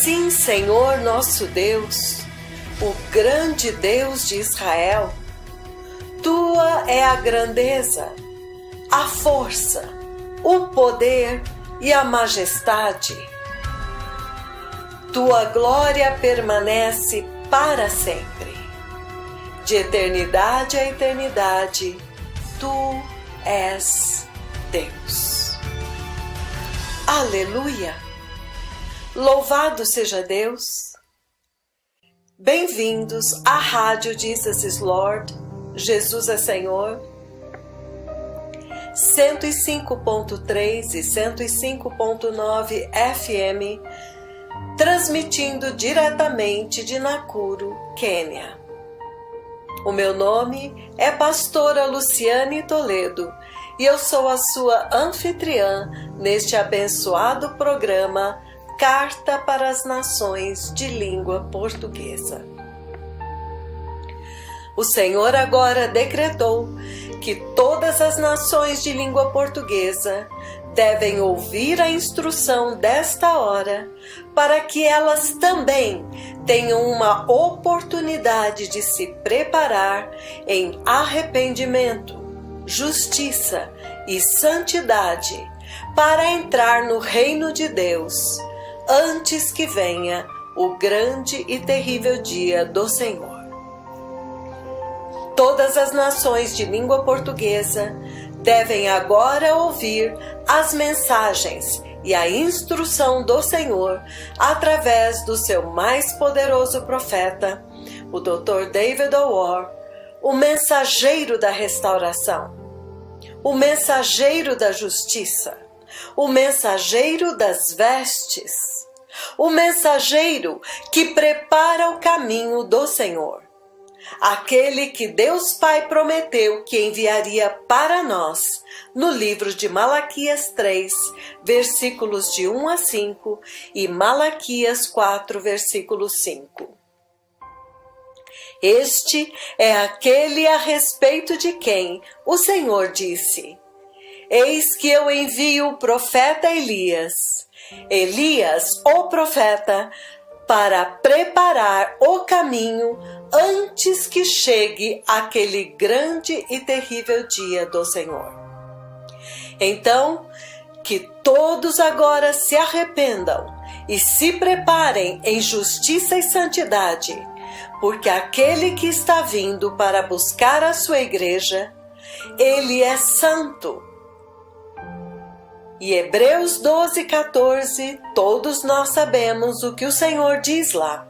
Sim, Senhor nosso Deus, o grande Deus de Israel, Tua é a grandeza, a força, o poder e a majestade. Tua glória permanece para sempre. De eternidade a eternidade, Tu és Deus. Aleluia! Louvado seja Deus! Bem-vindos à Rádio Jesus is Lord, Jesus é Senhor, 105.3 e 105.9 FM, transmitindo diretamente de Nakuru, Quênia. O meu nome é Pastora Luciane Toledo e eu sou a sua anfitriã neste abençoado programa Carta para as Nações de Língua Portuguesa. O Senhor agora decretou que todas as nações de língua portuguesa devem ouvir a instrução desta hora para que elas também tenham uma oportunidade de se preparar em arrependimento, justiça e santidade para entrar no reino de Deus, antes que venha o grande e terrível dia do Senhor. Todas as nações de língua portuguesa devem agora ouvir as mensagens e a instrução do Senhor através do seu mais poderoso profeta, o Dr. David O'War, o mensageiro da restauração, o mensageiro da justiça, o mensageiro das vestes, o mensageiro que prepara o caminho do Senhor, aquele que Deus Pai prometeu que enviaria para nós no livro de Malaquias 3, versículos de 1 a 5 e Malaquias 4, versículo 5. Este é aquele a respeito de quem o Senhor disse: Eis que eu envio o profeta Elias, o profeta, para preparar o caminho antes que chegue aquele grande e terrível dia do Senhor. Então, que todos agora se arrependam e se preparem em justiça e santidade, porque aquele que está vindo para buscar a sua igreja, ele é santo. E Hebreus 12:14, todos nós sabemos o que o Senhor diz lá,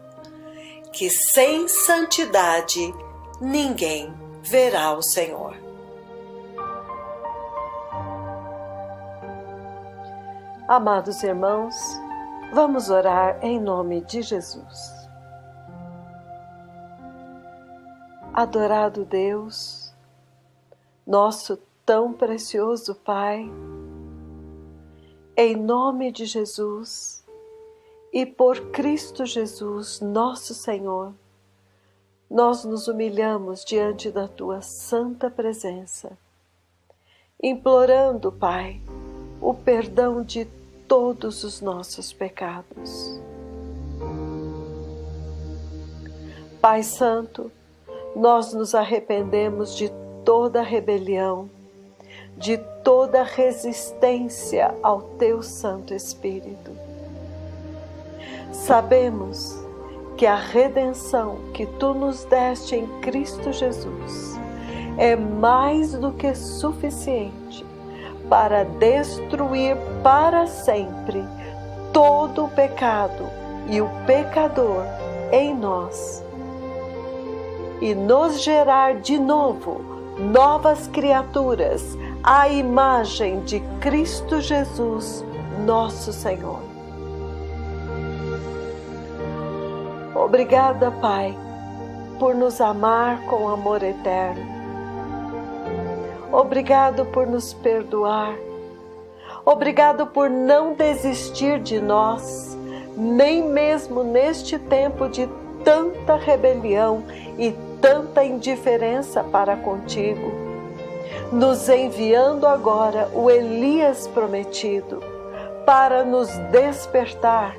que sem santidade ninguém verá o Senhor. Amados irmãos, vamos orar em nome de Jesus. Adorado Deus, nosso tão precioso Pai, em nome de Jesus e por Cristo Jesus, nosso Senhor, nós nos humilhamos diante da Tua santa presença, implorando, Pai, o perdão de todos os nossos pecados. Pai Santo, nós nos arrependemos de toda rebelião, de toda resistência ao Teu Santo Espírito. Sabemos que a redenção que Tu nos deste em Cristo Jesus é mais do que suficiente para destruir para sempre todo o pecado e o pecador em nós, e nos gerar de novo novas criaturas à imagem de Cristo Jesus, nosso Senhor. Obrigada, Pai, por nos amar com amor eterno. Obrigado por nos perdoar. Obrigado por não desistir de nós, nem mesmo neste tempo de tanta rebelião e tanta indiferença para contigo, nos enviando agora o Elias prometido para nos despertar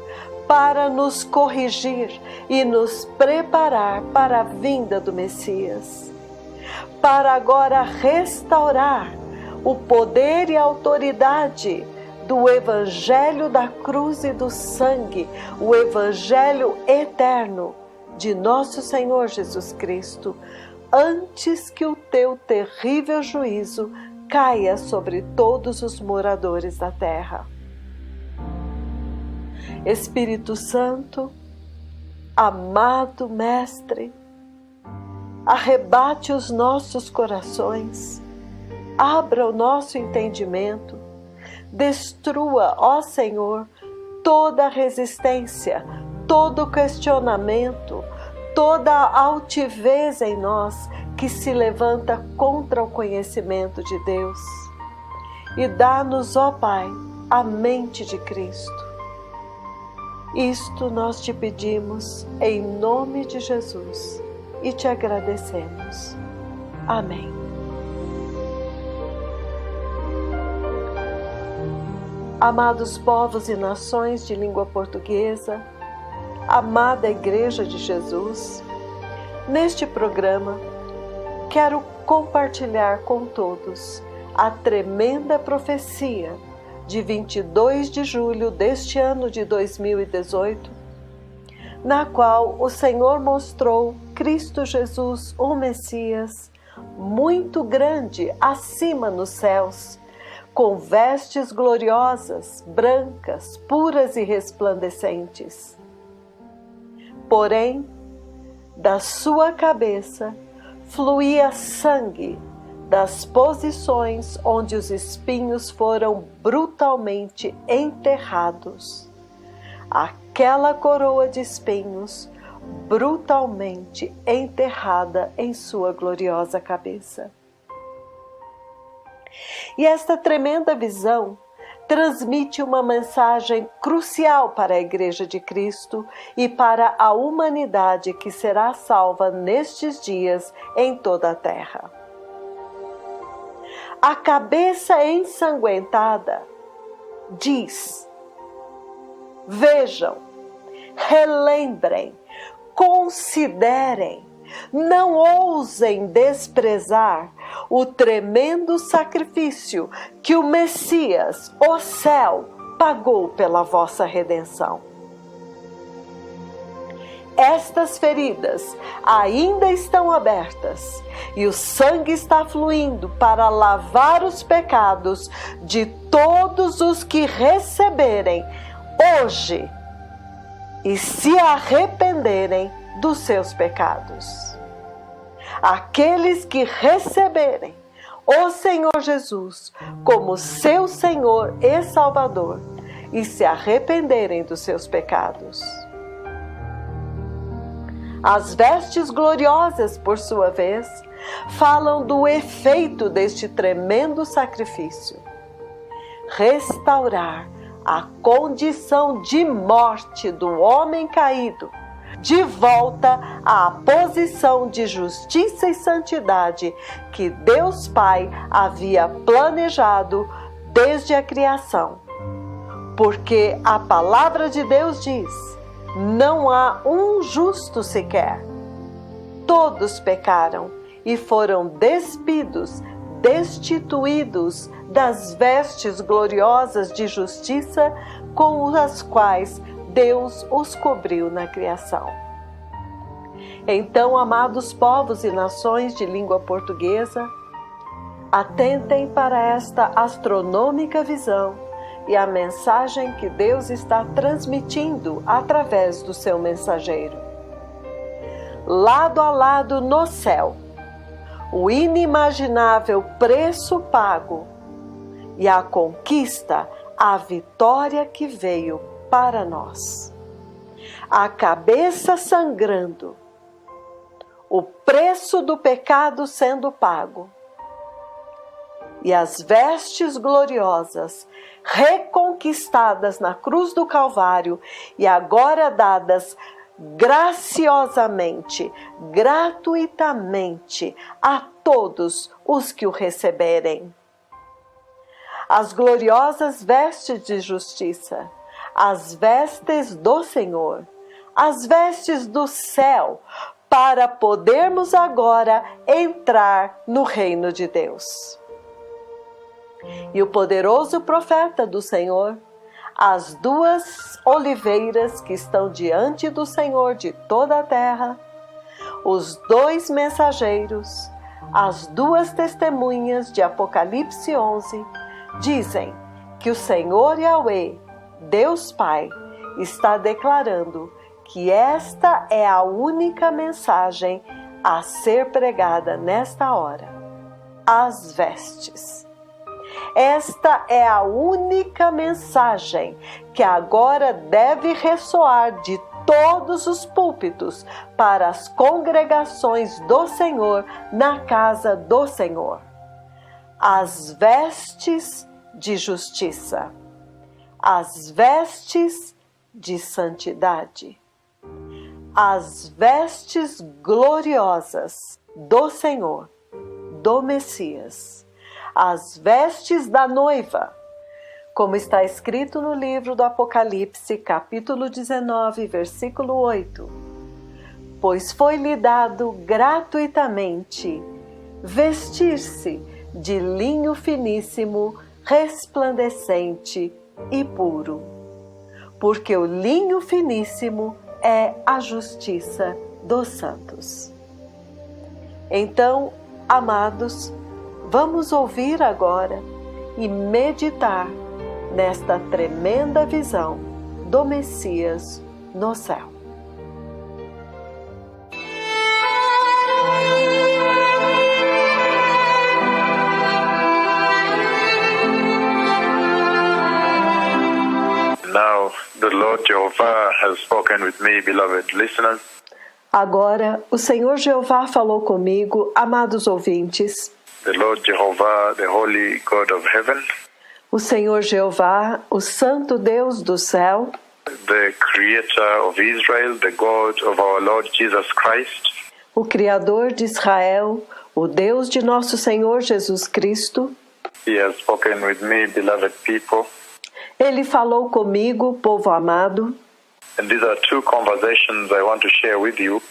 para nos corrigir e nos preparar para a vinda do Messias, para agora restaurar o poder e a autoridade do Evangelho da cruz e do sangue, o Evangelho eterno de nosso Senhor Jesus Cristo, antes que o teu terrível juízo caia sobre todos os moradores da terra. Espírito Santo, amado Mestre, arrebate os nossos corações, abra o nosso entendimento, destrua, ó Senhor, toda resistência, todo questionamento, toda altivez em nós que se levanta contra o conhecimento de Deus. E dá-nos, ó Pai, a mente de Cristo. Isto nós te pedimos em nome de Jesus e te agradecemos. Amém. Amados povos e nações de língua portuguesa, amada Igreja de Jesus, neste programa quero compartilhar com todos a tremenda profecia de 22 de julho deste ano de 2018, na qual o Senhor mostrou Cristo Jesus, o Messias, muito grande acima nos céus, com vestes gloriosas, brancas, puras e resplandecentes. Porém, da sua cabeça fluía sangue das posições onde os espinhos foram brutalmente enterrados. Aquela coroa de espinhos brutalmente enterrada em sua gloriosa cabeça. E esta tremenda visão transmite uma mensagem crucial para a Igreja de Cristo e para a humanidade que será salva nestes dias em toda a terra. A cabeça ensanguentada diz: vejam, relembrem, considerem, não ousem desprezar o tremendo sacrifício que o Messias, o céu, pagou pela vossa redenção. Estas feridas ainda estão abertas e o sangue está fluindo para lavar os pecados de todos os que receberem hoje e se arrependerem dos seus pecados. Aqueles que receberem o Senhor Jesus como seu Senhor e Salvador e se arrependerem dos seus pecados. As vestes gloriosas, por sua vez, falam do efeito deste tremendo sacrifício: restaurar a condição de morte do homem caído, de volta à posição de justiça e santidade que Deus Pai havia planejado desde a criação. Porque a palavra de Deus diz: não há um justo sequer. Todos pecaram e foram despidos, destituídos das vestes gloriosas de justiça com as quais Deus os cobriu na criação. Então, amados povos e nações de língua portuguesa, atentem para esta astronômica visão e a mensagem que Deus está transmitindo através do seu mensageiro. Lado a lado no céu, o inimaginável preço pago e a conquista, a vitória que veio para nós. A cabeça sangrando, o preço do pecado sendo pago e as vestes gloriosas reconquistadas na cruz do Calvário e agora dadas graciosamente, gratuitamente a todos os que o receberem. As gloriosas vestes de justiça, as vestes do Senhor, as vestes do céu, para podermos agora entrar no reino de Deus. E o poderoso profeta do Senhor, as duas oliveiras que estão diante do Senhor de toda a terra, os dois mensageiros, as duas testemunhas de Apocalipse 11, dizem que o Senhor Yahweh, Deus Pai, está declarando que esta é a única mensagem a ser pregada nesta hora: as vestes. Esta é a única mensagem que agora deve ressoar de todos os púlpitos para as congregações do Senhor na casa do Senhor. As vestes de justiça, as vestes de santidade, as vestes gloriosas do Senhor, do Messias, as vestes da noiva, como está escrito no livro do Apocalipse, capítulo 19, versículo 8. Pois foi-lhe dado gratuitamente vestir-se de linho finíssimo, resplandecente e puro, porque o linho finíssimo é a justiça dos santos. Então, amados, vamos ouvir agora e meditar nesta tremenda visão do Messias no céu. Now, the Lord Jehovah has spoken with me, beloved listeners. Agora, o Senhor Jeová falou comigo, amados ouvintes. The Lord Jehovah, the Holy God of heaven, O Senhor Jeová, o Santo Deus do céu, the Creator of Israel, the God of our Lord Jesus Christ, o Criador de Israel, o Deus de nosso Senhor Jesus Cristo. He has spoken with me, beloved people. Ele falou comigo, povo amado. And these are two conversations I want to share with you.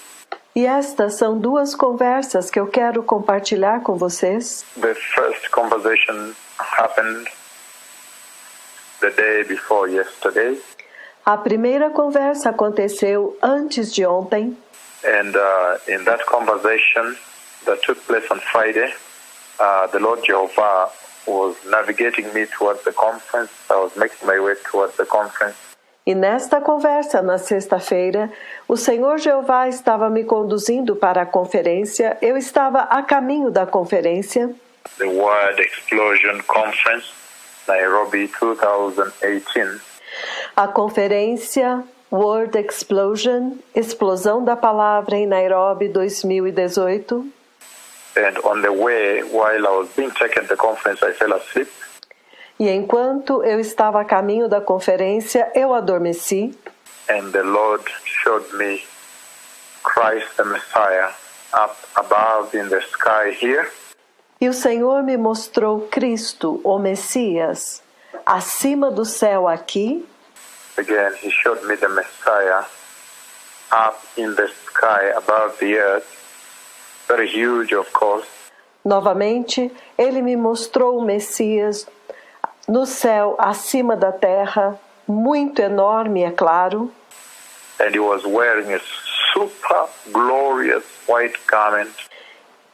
E estas são duas conversas que eu quero compartilhar com vocês. The first conversation happened the day before yesterday. A primeira conversa aconteceu antes de ontem. And in that conversation that took place on Friday, the Lord Jehovah was navigating me towards the conference. I was making my way towards the conference. E nesta conversa, na sexta-feira, o Senhor Jeová estava me conduzindo para a conferência. Eu estava a caminho da conferência. The Word Explosion Conference, Nairobi 2018. A conferência Word Explosion, Explosão da Palavra em Nairobi 2018. And on the way, while I was being taken to the conference, I fell asleep. E enquanto eu estava a caminho da conferência, eu adormeci. And the Lord showed me Christ the Messiah up above in the sky here. E o Senhor me mostrou Cristo, o Messias, acima do céu aqui. Again, He showed me the Messiah up in the sky above the earth. Very huge, of course. Novamente, Ele me mostrou o Messias no céu acima da terra, muito enorme, é claro. And He was wearing a super glorious white garment.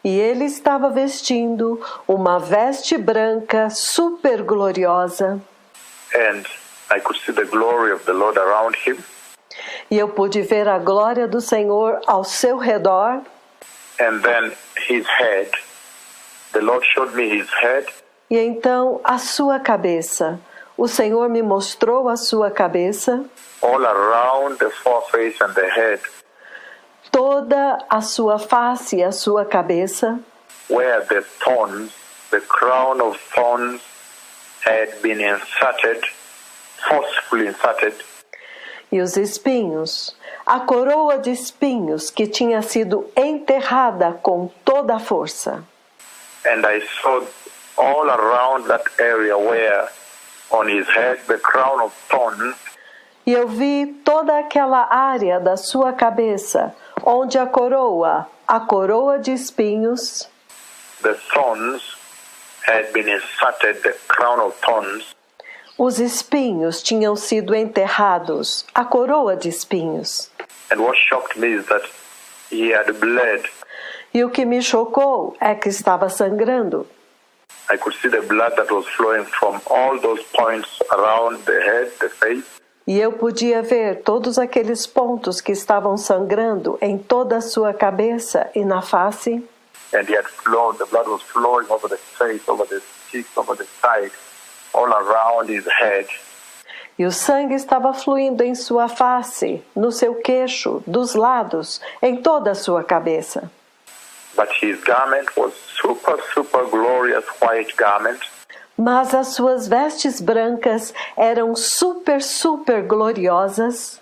E Ele estava vestindo uma veste branca super gloriosa. And I could see the glory of the Lord around Him. E eu pude ver a glória do Senhor ao seu redor. And then His head. The Lord showed me His head. E então a sua cabeça. O Senhor me mostrou a sua cabeça. All around the foreface and the head. Toda a sua face e a sua cabeça. Where the thorns, the crown of thorns had been inserted, forcefully inserted. E os espinhos, a coroa de espinhos que tinha sido enterrada com toda a força. And I saw all around that area where on his head the crown of thorns. E eu vi toda aquela área da sua cabeça, onde a coroa de espinhos, the thorns had been inserted, the crown of thorns, os espinhos tinham sido enterrados, a coroa de espinhos. and what shocked me is that he had bled. E o que me chocou é que estava sangrando. I could see the blood that was flowing from all those points around the head, the face, E eu podia ver todos aqueles pontos que estavam sangrando em toda a sua cabeça e na face. and he had flown, the blood was flowing over the face, over the cheeks, over the side, all around his head. E o sangue estava fluindo em sua face, no seu queixo, dos lados, em toda a sua cabeça. But his garment was super glorious white garment, Mas as suas vestes brancas eram super gloriosas.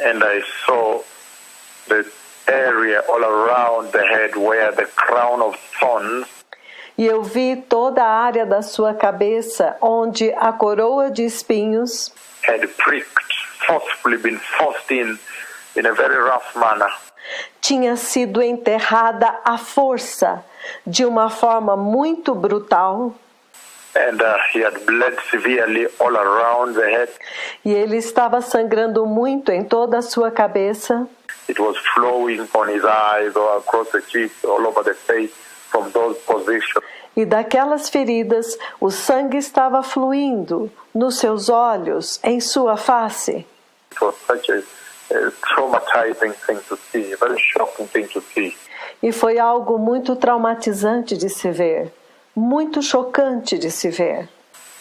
and I saw the area all around the head where the crown of thorns E eu vi toda a área da sua cabeça onde a coroa de espinhos had pricked, forcefully been forced in a very rough manner. tinha sido enterrada à força, de uma forma muito brutal. And he had bled severely all around the head. E ele estava sangrando muito em toda a sua cabeça. It was flowing on his eyes or across the cheeks, all over the face from those positions. E daquelas feridas, o sangue estava fluindo nos seus olhos, em sua face. It was such a traumatizing thing to see, a very shocking thing to see. E foi algo muito traumatizante de se ver, muito chocante de se ver.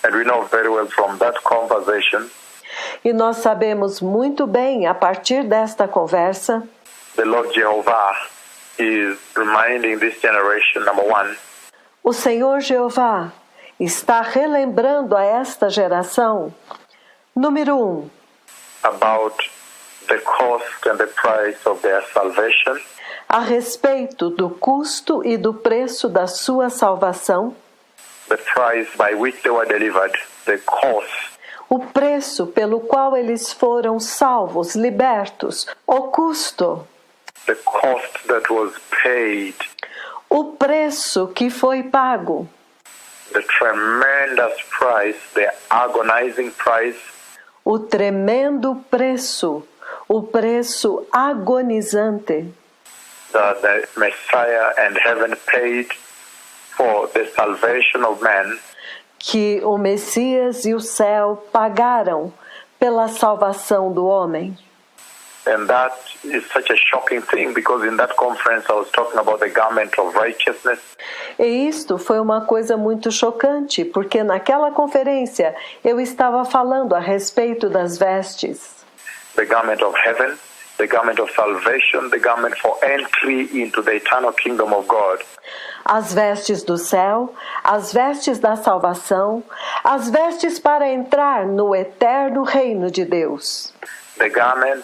And we know very well from that conversation, E nós sabemos muito bem, a partir desta conversa, the Lord Jehovah is reminding this generation, number one, o Senhor Jeová está relembrando a esta geração, número 1, about the cost and the price of their salvation, a respeito do custo e do preço da sua salvação, the price by which they were delivered, the cost, o preço pelo qual eles foram salvos, libertos, o custo, the cost that was paid, o preço que foi pago, the tremendous price, the agonizing price, o tremendo preço, o preço agonizante that the Messiah and heaven paid for the salvation of man, que o Messias e o céu pagaram pela salvação do homem. and that is such a shocking thing because in that conference I was talking about the garment of righteousness, E isto foi uma coisa muito chocante, porque naquela conferência eu estava falando a respeito das vestes, the garment of heaven, the garment of salvation, the garment for entry into the eternal kingdom of God. as vestes do céu, as vestes da salvação, as vestes para entrar no eterno reino de Deus. The garment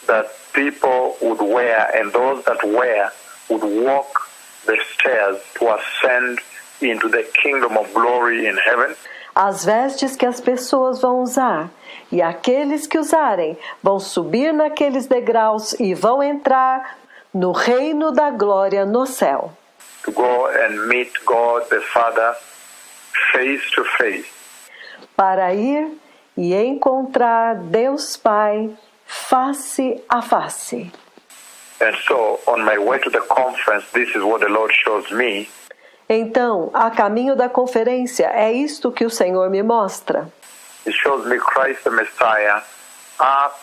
that people would wear and those that wear would walk the stairs to ascend into the kingdom of glory in heaven. As vestes que as pessoas vão usar, e aqueles que usarem vão subir naqueles degraus e vão entrar no reino da glória no céu, To go and meet God the Father face to face. para ir e encontrar Deus Pai face a face. And so on my way to the conference, this is what the Lord shows me. Então, a caminho da conferência, é isto que o Senhor me mostra. He shows me Christ the Messiah up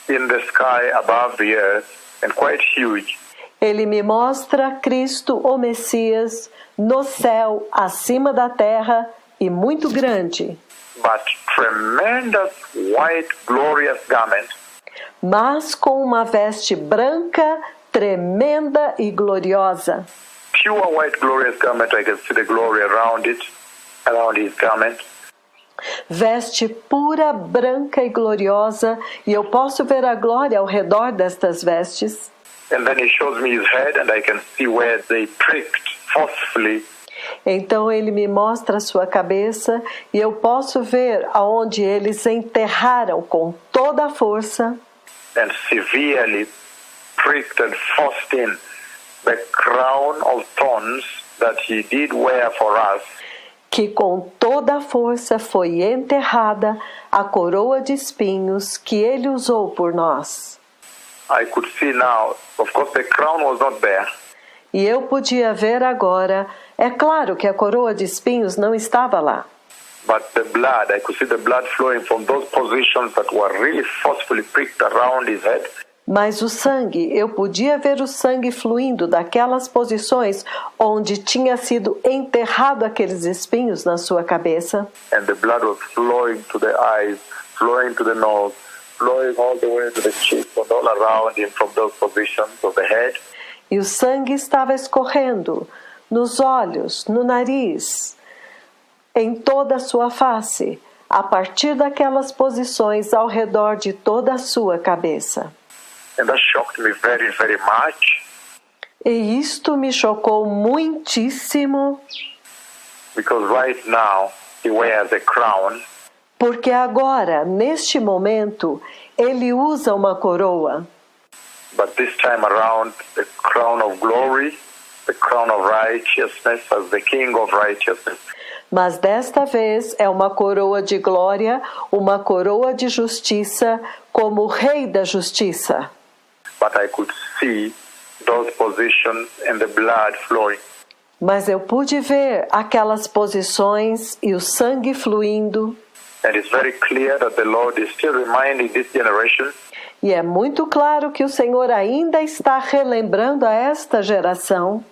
in the sky above the earth and quite huge. Ele me mostra Cristo, o Messias, no céu, acima da terra e muito grande, But tremendous white glorious garment, mas com uma veste branca, tremenda e gloriosa. pure white glorious garment. I can see the glory around it, around his garment. Veste pura, branca e gloriosa, e eu posso ver a glória ao redor destas vestes. And then he shows me his head and I can see where they pricked forcefully Então ele me mostra a sua cabeça e eu posso ver aonde eles enterraram com toda a força and severely pricked and forced in the crown of thorns that he did wear for us, que com toda a força foi enterrada a coroa de espinhos que ele usou por nós. I could see now, of course the crown was not there, E eu podia ver agora, é claro que a coroa de espinhos não estava lá, but the blood, I could see the blood flowing from those positions that were really forcefully pricked around his head. mas o sangue, eu podia ver o sangue fluindo daquelas posições onde tinha sido enterrado aqueles espinhos na sua cabeça. And the blood was flowing to the eyes, flowing to the nose, flowing all the way to the cheeks and all around him from those positions of the head. E o sangue estava escorrendo nos olhos, no nariz, em toda a sua face, a partir daquelas posições ao redor de toda a sua cabeça. And that shocked me very, very much, E isto me chocou muitíssimo, because right now he wears a crown, porque agora, neste momento, ele usa uma coroa, but this time around the crown of glory, the crown of righteousness as the King of righteousness. mas desta vez é uma coroa de glória, uma coroa de justiça, como o Rei da Justiça. But I could see those positions and the blood flowing. Mas eu pude ver aquelas posições e o sangue fluindo, And it's very clear that the Lord is still reminding this generation e é muito claro que o Senhor ainda está relembrando a esta geração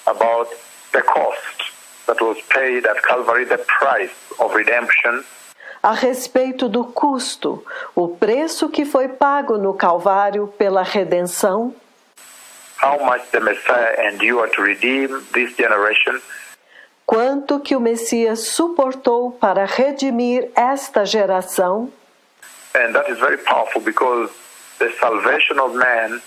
about the cost that was paid at Calvary, the price of redemption, a respeito do custo, o preço que foi pago no Calvário pela redenção, how much the Messiah endured to redeem this generation, quanto que o Messias suportou para redimir esta geração. and that is very powerful because the salvation of man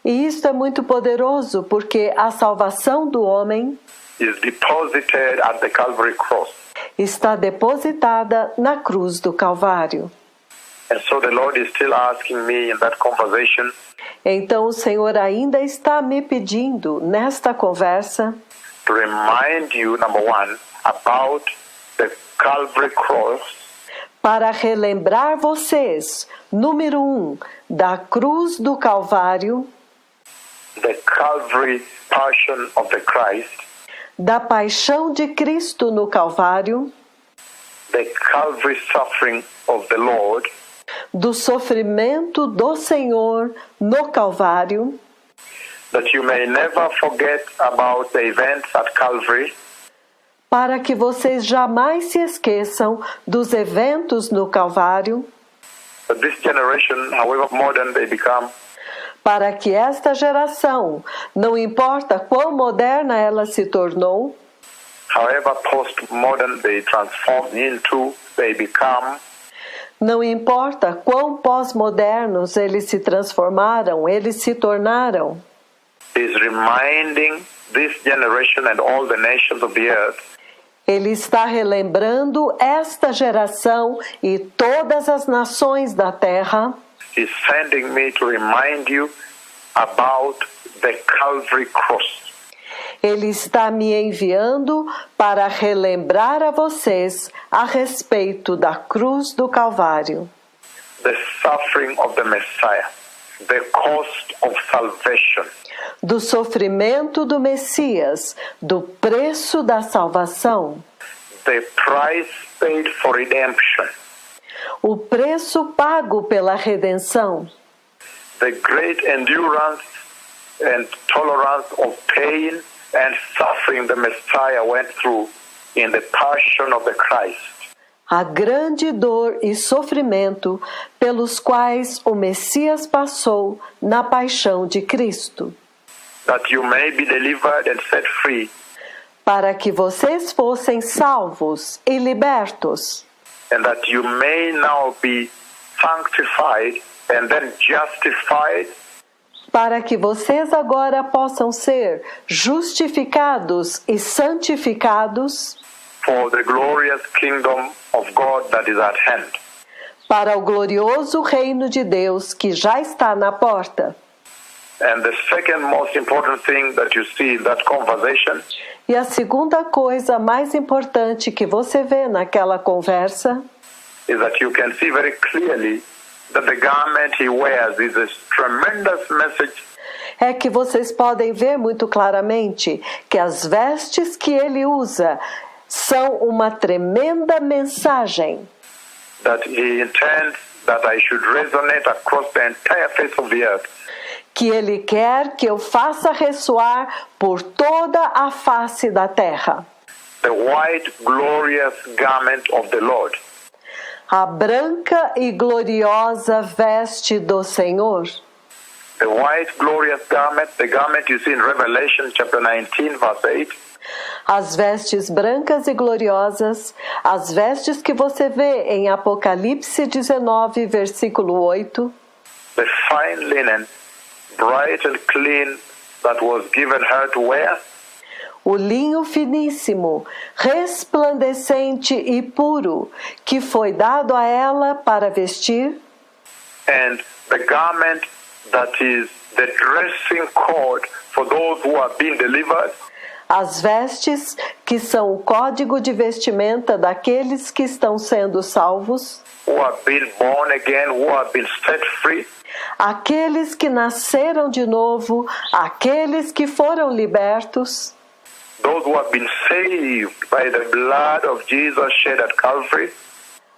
E isto é muito poderoso porque a salvação do homem is deposited at the Calvary cross. está depositada na cruz do Calvário. And so the Lord is still asking me in that conversation Então o Senhor ainda está me pedindo nesta conversa to remind you, number one, about the Calvary cross, para relembrar vocês, número 1, da cruz do Calvário, the Calvary passion of the Christ, da paixão de Cristo no Calvário, the Calvary suffering of the Lord, do sofrimento do Senhor no Calvário, that you may never forget about the events at Calvary, para que vocês jamais se esqueçam dos eventos no Calvário, that this generation, however modern they become, para que esta geração, não importa quão moderna ela se tornou, however postmodern they transform into, they become, não importa quão pós-modernos eles se transformaram, eles se tornaram, is reminding this generation and all the nations of the earth ele está relembrando esta geração e todas as nações da terra. is sending me to remind you about the Calvary cross. Ele está me enviando para relembrar a vocês a respeito da cruz do Calvário, The suffering of the Messiah, the cost of salvation, do sofrimento do Messias, do preço da salvação, the price paid for redemption, o preço pago pela redenção, the great endurance and tolerance of pain and suffering the Messiah went through in the passion of the Christ. a grande dor e sofrimento pelos quais o Messias passou na paixão de Cristo, That you may be delivered and set free, para que vocês fossem salvos e libertos, and that you may now be sanctified and then justified para que vocês agora possam ser justificados e santificados for the glorious kingdom of God that is at hand. para o glorioso reino de Deus que já está na porta. And the second most important thing that you see in that conversation E a segunda coisa mais importante que você vê naquela conversa is that you can see very clearly that the garment he wears is a tremendous message é que vocês podem ver muito claramente que as vestes que ele usa são uma tremenda mensagem that he intends that I should resonate across the entire face of the earth. que ele quer que eu faça ressoar por toda a face da terra. The white glorious garment of the Lord. A branca e gloriosa veste do Senhor. The white glorious garment, the garment you see in Revelation chapter 19 verse 8. As vestes brancas e gloriosas, as vestes que você vê em Apocalipse 19, versículo 8. The fine linen, bright and clean, that was given her to wear. O linho finíssimo, resplandecente e puro, que foi dado a ela para vestir. And the garment that is the dressing code for those who are being delivered. As vestes que são o código de vestimenta daqueles que estão sendo salvos. Who have been born again, who have been set free. Aqueles que nasceram de novo, aqueles que foram libertos. Those who have been saved by the blood of Jesus shed at Calvary.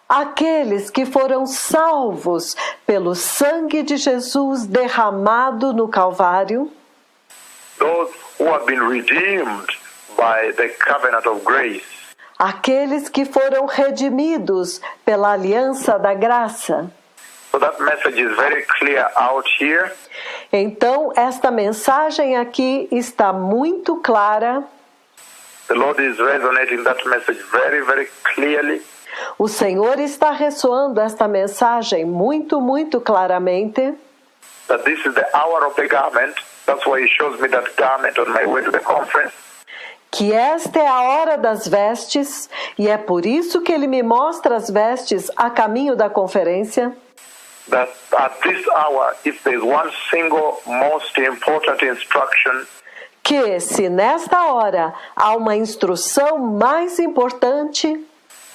Aqueles que foram salvos pelo sangue de Jesus derramado no Calvário. Those who have been redeemed by the covenant of grace. Aqueles que foram redimidos pela aliança da graça. So that message is very clear out here. Então, esta mensagem aqui está muito clara. The Lord is resonating that message very, very clearly. O Senhor está ressoando esta mensagem muito, muito claramente. That this is the hour of the garment. That's why He shows me that garment on my way to the conference. Que esta é a hora das vestes, e é por isso que Ele me mostra as vestes a caminho da conferência. That at this hour, if there is one single most important instruction, Que se nesta hora há uma instrução mais importante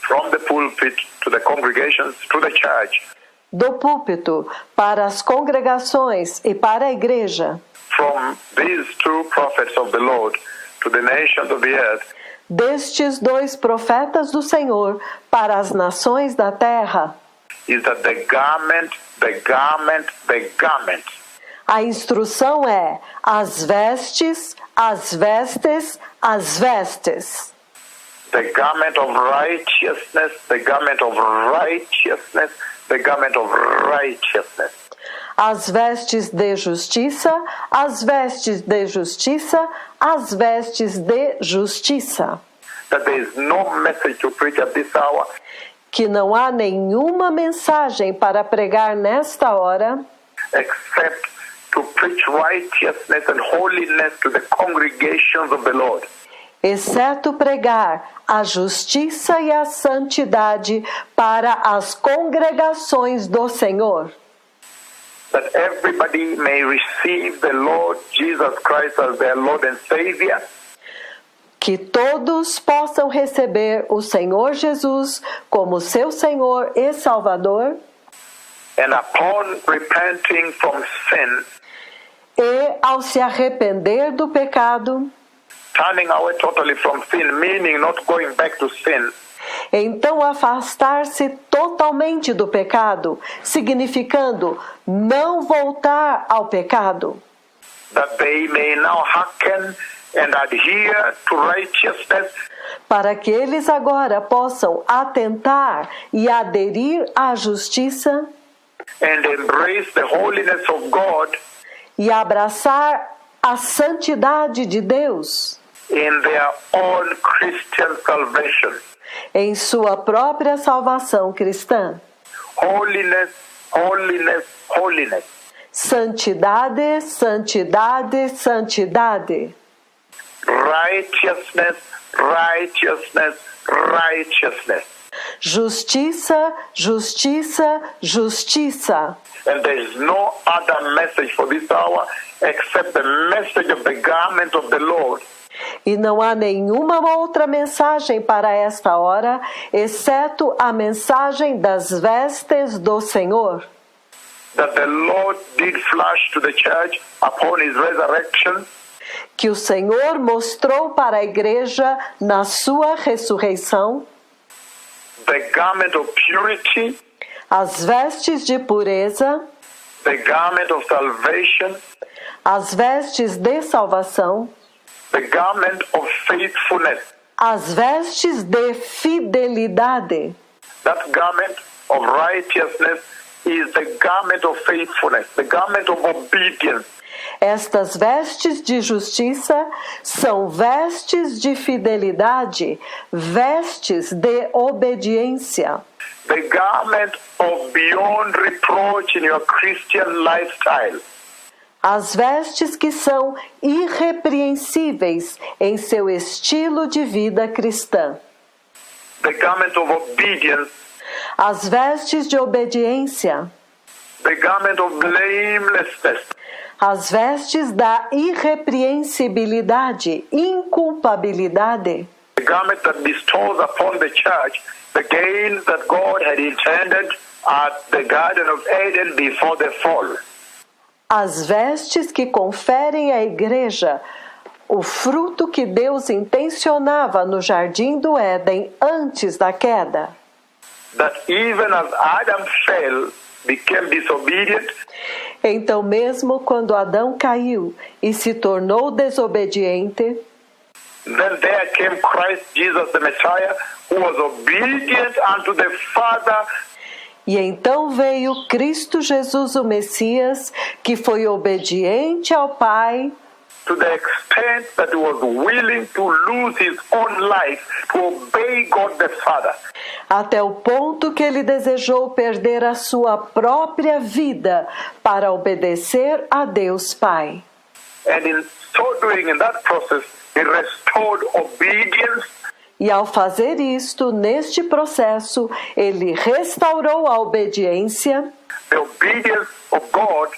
from the pulpit to the congregations, to the church, do púlpito para as congregações e para a igreja, from these two prophets of the Lord to the nations of the earth, destes dois profetas do Senhor para as nações da terra, is that the garment, the garment, the garment a instrução é as vestes, as vestes, as vestes. the garment of righteousness, the garment of righteousness, the garment of righteousness. As vestes de justiça, as vestes de justiça, as vestes de justiça. That there is no message to preach at this hour Que não há nenhuma mensagem para pregar nesta hora, except to preach righteousness and holiness to the congregations of the Lord. exceto pregar a justiça e a santidade para as congregações do Senhor. That everybody may receive the Lord Jesus Christ as their Lord and Savior. Que todos possam receber o Senhor Jesus como seu Senhor e Salvador, And upon repenting from sin, e ao se arrepender do pecado, turning away totally from sin, meaning not going back to sin, então afastar-se totalmente do pecado, significando não voltar ao pecado, that they may now hearken and adhere to righteousness, para que eles agora possam atentar e aderir à justiça and embrace the holiness of God e abraçar a santidade de Deus in their own Christian salvation. em sua própria salvação cristã. Holiness, holiness, holiness. Santidade, santidade, santidade. Righteousness, righteousness, righteousness. Justiça, justiça, justiça. And there is no other message for this hour except the message of the garment of the Lord. E não há nenhuma outra mensagem para esta hora, exceto a mensagem das vestes do Senhor. That the Lord did flash to the church upon his resurrection. Que o Senhor mostrou para a igreja na sua ressurreição. The garment of purity. As vestes de pureza. The garment of salvation. As vestes de salvação. The garment of faithfulness. As vestes de fidelidade. That garment of righteousness is the garment of faithfulness, the garment of obedience. Estas vestes de justiça são vestes de fidelidade, vestes de obediência. The garment of beyond reproach in your Christian lifestyle. As vestes que são irrepreensíveis em seu estilo de vida cristã. The garment of obedience. As vestes de obediência. The garment of blamelessness. As vestes da irrepreensibilidade, inculpabilidade. The garment that bestows upon the church the gains that God had intended at the Garden of Eden before the fall. As vestes que conferem à igreja o fruto que Deus intencionava no Jardim do Éden antes da queda. That even as Adam fell, became disobedient. Então, mesmo quando Adão caiu e se tornou desobediente, then there came Christ Jesus the Messiah, who was obedient unto the Father. E então veio Cristo Jesus, o Messias, que foi obediente ao Pai, to the extent that he was willing to lose his own life to obey God the Father. até o ponto que ele desejou perder a sua própria vida para obedecer a Deus Pai. And in so doing, in that process, he restored obedience. E ao fazer isto, neste processo, ele restaurou a obediência, The obedience of God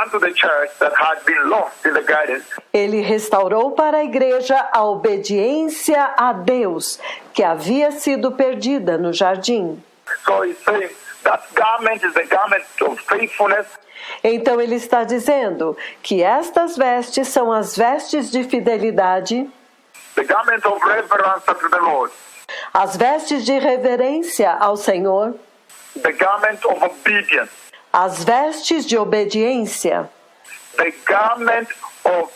unto the church that had been lost in the garden. ele restaurou para a igreja a obediência a Deus, que havia sido perdida no jardim. So he's saying that garment is the garment of faithfulness. Então ele está dizendo que estas vestes são as vestes de fidelidade, The garment of reverence unto the Lord. as vestes de reverência ao Senhor, The garment of obedience. as vestes de obediência, The garment of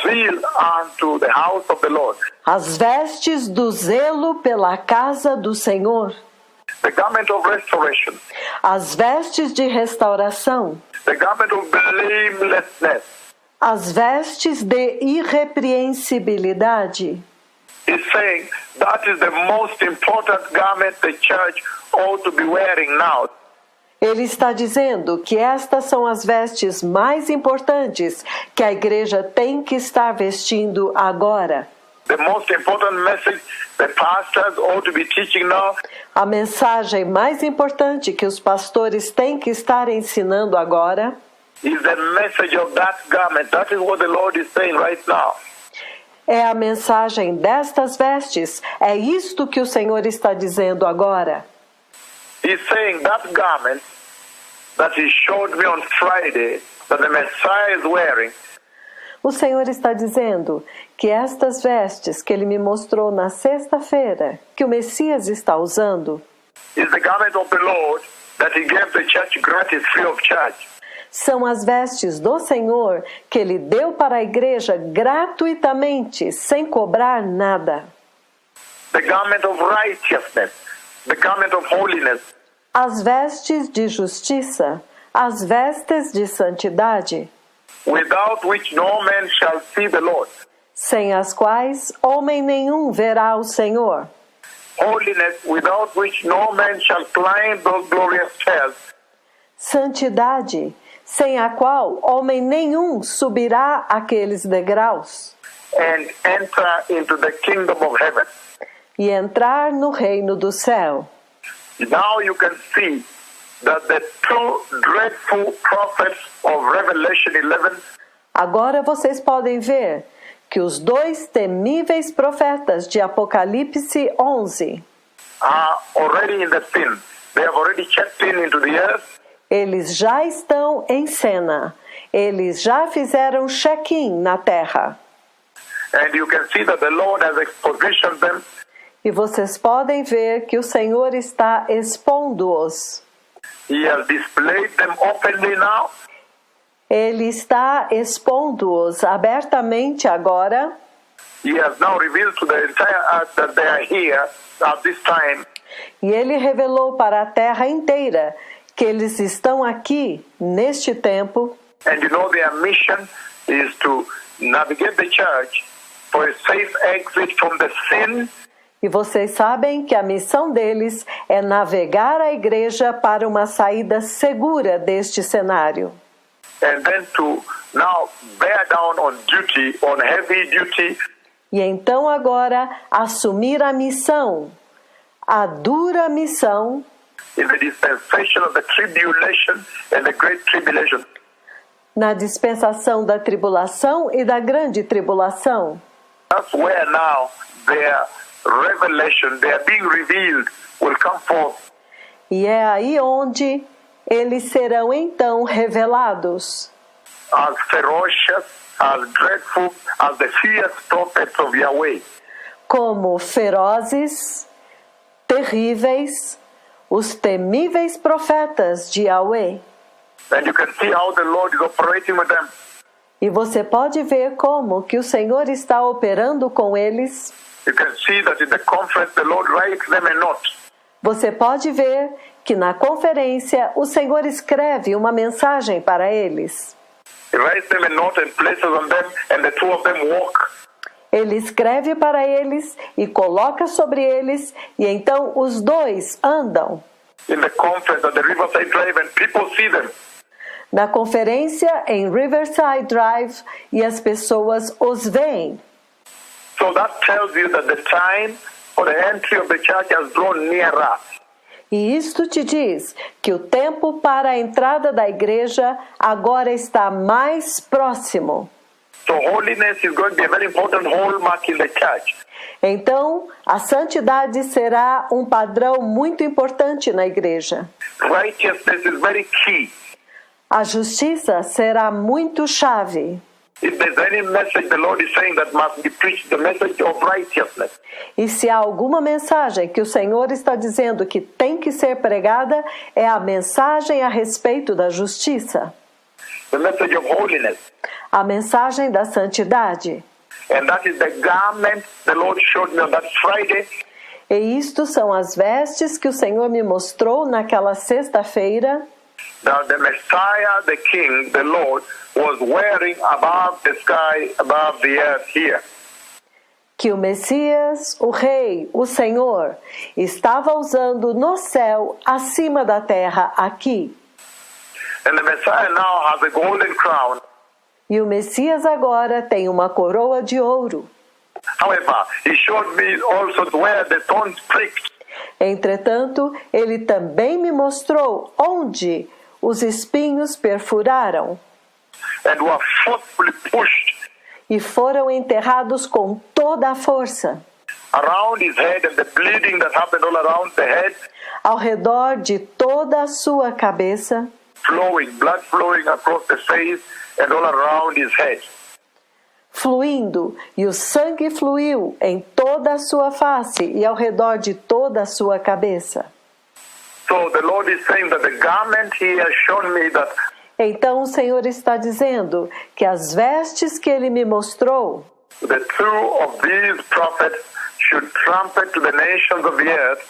zeal unto the house of the Lord. as vestes do zelo pela casa do Senhor, The garment of restoration. as vestes de restauração, The garment of blamelessness. as vestes de irrepreensibilidade. He's saying that is the most important garment the church ought to be wearing now. Ele está dizendo que estas são as vestes mais importantes que a igreja tem que estar vestindo agora. The most important message the pastors ought to be teaching now A mensagem mais importante que os pastores têm que estar ensinando agora is the message of that garment. That is what the Lord is saying right now. é a mensagem destas vestes. É isto que o Senhor está dizendo agora. He's saying that garment that he showed me on Friday that the Messiah is wearing O Senhor está dizendo que estas vestes que Ele me mostrou na sexta-feira, que o Messias está usando, is the garment of the Lord that he gave the church gratis, free of charge. são as vestes do Senhor que Ele deu para a igreja gratuitamente, sem cobrar nada. The garment of righteousness, the garment of holiness, As vestes de justiça, as vestes de santidade, without which no man shall see the Lord. sem as quais homem nenhum verá o Senhor. Holiness, without which no man shall climb those glorious stairs. Santidade, sem a qual homem nenhum subirá aqueles degraus, and enter into the kingdom of heaven. e entrar no reino do céu. Now you can see that the two dreadful prophets of Revelation 11 Agora vocês podem ver que os dois temíveis profetas de Apocalipse 11, are already in the scene. They have already checked in into the earth, eles já estão em cena. Eles já fizeram check-in na terra. and you can see that the Lord has expositioned them. E vocês podem ver que o Senhor está expondo-os. He has displayed them openly now, Ele está expondo-os abertamente agora. He has now revealed to the entire earth that they are here at this time, E Ele revelou para a terra inteira que eles estão aqui, neste tempo. and you know their mission is to navigate the church for a safe exit from the sin E vocês sabem que a missão deles é navegar a igreja para uma saída segura deste cenário. and then to now bear down on duty, on heavy duty, E então agora assumir a missão, a dura missão, in the dispensation of the tribulation and the great tribulation. na dispensação da tribulação e da grande tribulação. That's where now their revelation, their being revealed, will come forth. E é aí onde eles serão então revelados, As ferocious, as dreadful, as the fierce prophets of Yahweh. como ferozes, terríveis, os temíveis profetas de Yahweh. And you can see how the Lord is operating with them. E você pode ver como que o Senhor está operando com eles. You can see that in the conference the Lord writes them a note. Você pode ver que na conferência o Senhor escreve uma mensagem para eles. He writes them a note and places on them, and the two of them walk. Ele escreve para eles e coloca sobre eles, e então os dois andam. In the conference at the Riverside Drive, and people see them. Na conferência em Riverside Drive, e as pessoas os veem. So that tells you that the time for the entry of the church has drawn nearer. E isto te diz que o tempo para a entrada da igreja agora está mais próximo. So holiness is going to be a very important hallmark in the church. Então, a santidade será um padrão muito importante na igreja. Righteousness is very key. A justiça será muito chave. If there's any message the Lord is saying that must be preached, the message of righteousness. E se há alguma mensagem que o Senhor está dizendo que tem que ser pregada, é a mensagem a respeito da justiça. The message of holiness. A mensagem da santidade. And that is the garment the Lord showed me on that Friday. E isto são as vestes que o Senhor me mostrou naquela sexta-feira. Now the Messiah, the King, the Lord, was wearing above the sky, above the earth here. Que o Messias, o Rei, o Senhor, estava usando no céu, acima da terra, aqui. And the Messiah now has a golden crown. E o Messias agora tem uma coroa de ouro. However, he showed me also where the thorns pricked. Entretanto, ele também me mostrou onde os espinhos perfuraram And were forcefully pushed e foram enterrados com toda a força around his head, and the bleeding that happened all around the head, ao redor de toda a sua cabeça, flowing, blood flowing across the face and all around his head. fluindo, e o sangue fluiu em toda a sua face e ao redor de toda a sua cabeça. So the Lord is saying that the garment he has shown me that Então o Senhor está dizendo que as vestes que ele me mostrou, the two of these prophets should trumpet to the nations of the earth,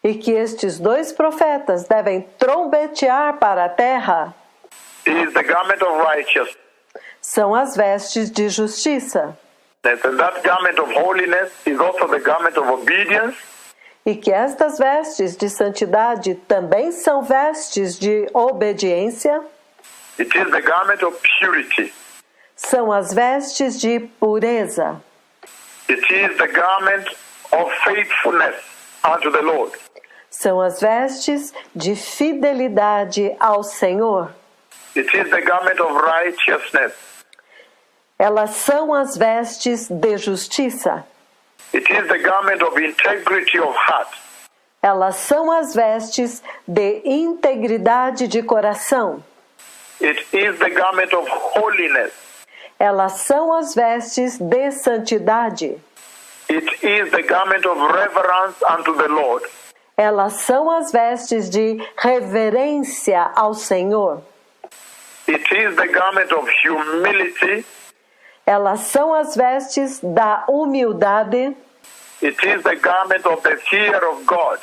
e que estes dois profetas devem trombetear para a terra, is the garment of righteousness. são as vestes de justiça, And that garment of holiness is also the garment of obedience. e que estas vestes de santidade também são vestes de obediência, It is the garment of purity. São as vestes de pureza. It is the garment of faithfulness unto the Lord. São as vestes de fidelidade ao Senhor. It is the garment of righteousness. Elas são as vestes de justiça. It is the garment of integrity of heart. Elas são as vestes de integridade de coração. It is the garment of holiness. Elas são as vestes de santidade. It is the garment of reverence unto the Lord. Elas são as vestes de reverência ao Senhor. It is the garment of humility. Elas são as vestes da humildade. It is the garment of the fear of God.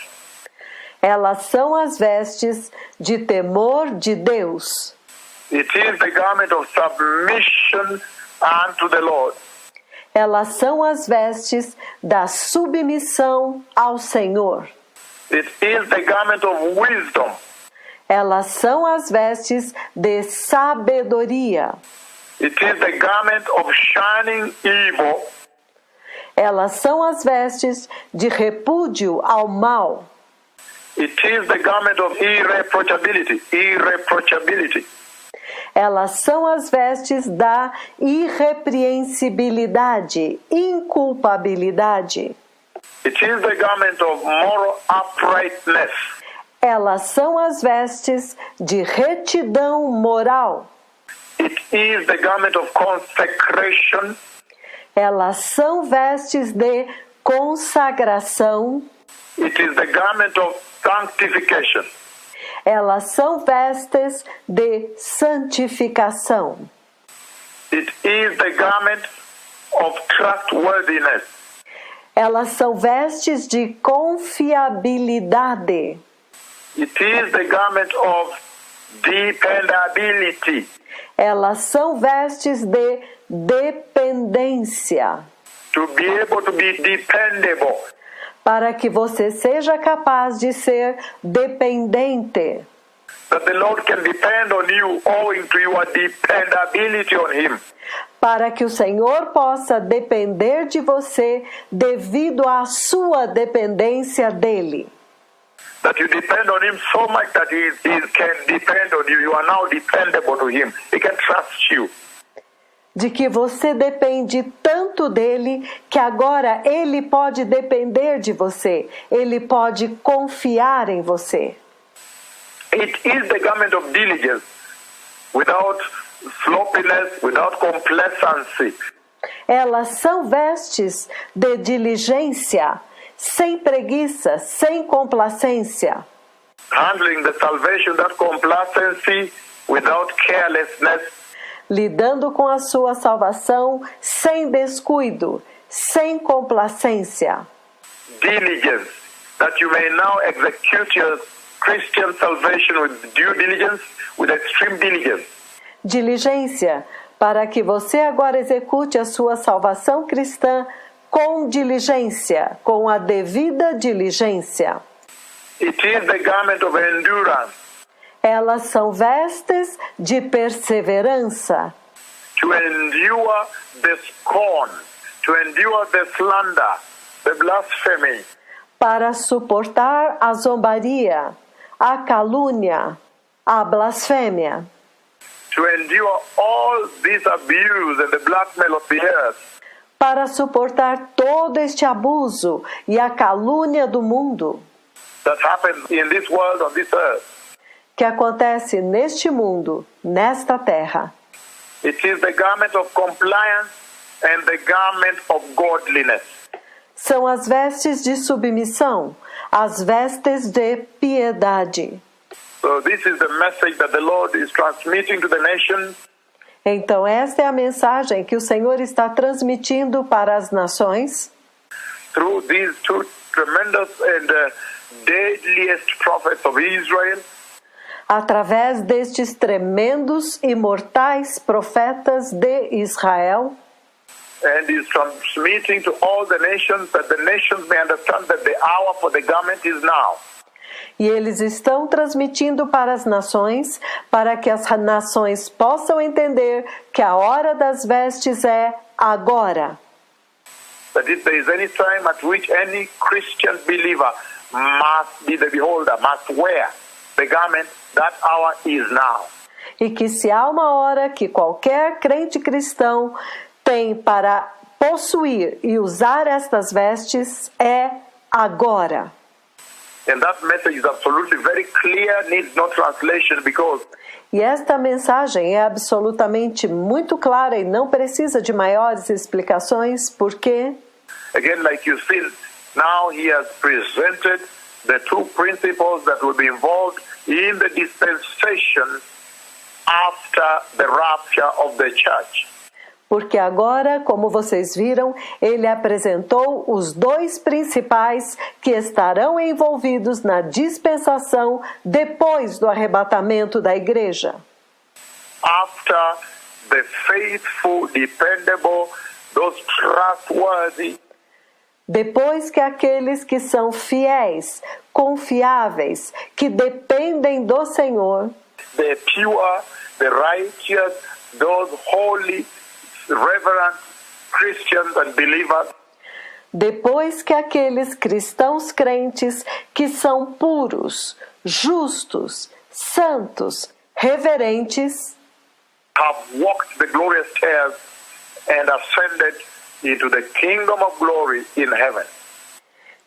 Elas são as vestes de temor de Deus. It is the garment of submission unto the Lord. Elas são as vestes da submissão ao Senhor. It is the garment of wisdom. Elas são as vestes de sabedoria. It is the garment of shining evil. Elas são as vestes de repúdio ao mal. It is the garment of irreproachability. Irreproachability. Elas são as vestes da irrepreensibilidade, inculpabilidade. It is the garment of moral uprightness. Elas são as vestes de retidão moral. It is the garment of consecration. Elas são vestes de consagração. It is the garment of sanctification. Elas são vestes de santificação. It is the garment of trustworthiness. Elas são vestes de confiabilidade. It is the garment of dependability. Elas são vestes de dependência. To be able to be dependable. Para que você seja capaz de ser dependente. That the Lord can depend on you owing to your dependability on Him. Para que o Senhor possa depender de você devido à sua dependência dEle. That you depend on Him so much that He can depend on you. You are now dependable to Him. He can trust you. De que você depende tanto dele que agora ele pode depender de você. Ele pode confiar em você. It is the garment of diligence, without sloppiness, without complacency. Elas são vestes de diligência, sem preguiça, sem complacência. Handling the salvation, that complacency, without carelessness. Lidando com a sua salvação sem descuido, sem complacência. Diligence, that you may now execute your Christian salvation with due diligence, with extreme diligence. Diligência, para que você agora execute a sua salvação cristã com diligência, com a devida diligência. It is the garment of endurance. Elas são vestes de perseverança. To endure the scorn, to endure the slander, the blasphemy. Para suportar a zombaria, a calúnia, a blasfêmia. To endure all this abuse and the blackmail of the earth. Para suportar todo este abuso e a calúnia do mundo. That happens in this world, on this earth. Que acontece neste mundo, nesta terra. It is the garment of compliance and the garment of godliness. São as vestes de submissão, as vestes de piedade. So this is the message that the Lord is transmitting to the nations. Então esta é a mensagem que o Senhor está transmitindo para as nações. Through these two tremendous and deadliest prophets of Israel. Através destes tremendos e mortais profetas de Israel. And is transmitting to all the nations, that the nations may understand that the hour for the garment is now. E eles estão transmitindo para as nações, para que as nações possam entender que a hora das vestes é agora. That if there is any time at which any Christian believer must be the beholder, must wear the garment, that hour is now. E que se há uma hora que qualquer crente cristão tem para possuir e usar estas vestes, é agora. And that message is absolutely very clear, needs no translation, because E esta mensagem é absolutamente muito clara e não precisa de maiores explicações, porque, again, like you've seen, now he has presented the two principles that will be involved in the dispensation after the rapture of the church. porque agora, como vocês viram, ele apresentou os dois principais que estarão envolvidos na dispensação depois do arrebatamento da igreja. After the faithful, dependable, those trustworthy, Depois que aqueles que são fiéis, confiáveis, que dependem do Senhor, the pure, the righteous, those holy, reverent Christians and believers, depois que aqueles cristãos crentes que são puros, justos, santos, reverentes, have walked the glorious stairs and ascended into the kingdom of glory in heaven.